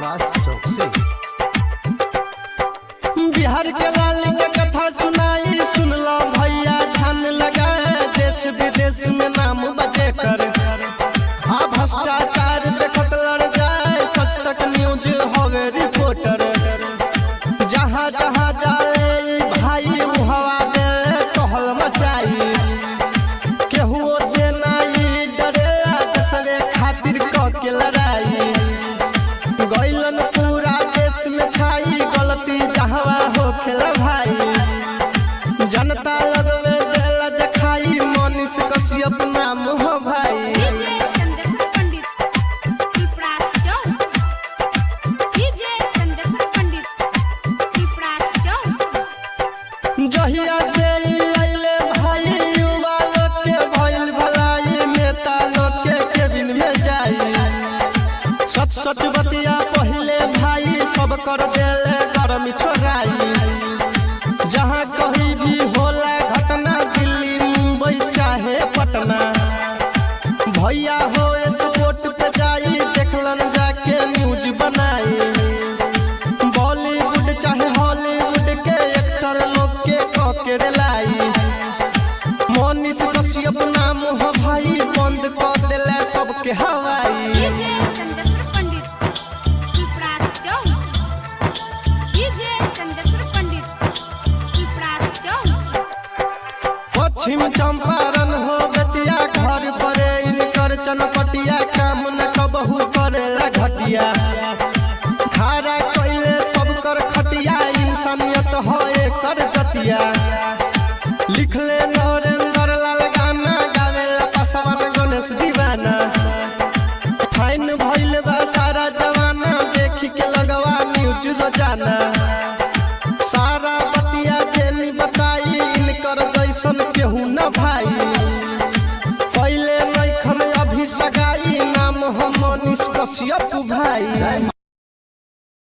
विकास चौक से। बिहार के लाल के कथा सुनाई सुन लो भैया ध्यान लगाए, देश विदेश में नाम बजे कर आ भ्रष्टाचार देखत लड़ जाए, सच तक न्यूज होवे रिपोर्टर। जहाँ जहाँ जाए भाई मुहवा दे कहल मचाई, केहुओ से नहीं डरेला दसरे खातिर क के लड़ाई। गइलन पूरा देश में छाई गलती जहवा हो खेला भाई, जनता लगवे देला देखाई मनीष कश्यप नाम हो भाई। जहिया से आइले भाई युवा लोग के भइल भलाई, नेता लोग के केबिन में जाई, सच सच बतिया पहले भाई सब कर देले गरमी छोड़ाई। जहाँ कहीं भी होला घटना दिल्ली मुंबई चाहे पटना, भैया हो स्पोर्ट पे जाई देखलन जाके न्यूज बनाई। बॉलीवुड चाहे हॉलीवुड के एक्टर लोग के कके लाई, मनीष कश्यप नाम हो भाई बंद कर देले सबके हवाई। पश्चिम चंपारण हो बेतिया घर परे इनकर चनपटिया, काम न कबहू करेला घटिया। खारा कइले सब कर खटिया, इंसानियत हो एकर जतिया। लिखले नरेंद्र लाल गाना, गावेला पासवान गणेश दीवाना। फाइन भइल बा सारा जवाना, देखी के लगवा न्यूज रोजाना। सारा बतिया जेनी बताई इनकर जैसन केहू न भाई, पहले नैखन अभी सगाई नाम हो मनीष कश्यप भाई।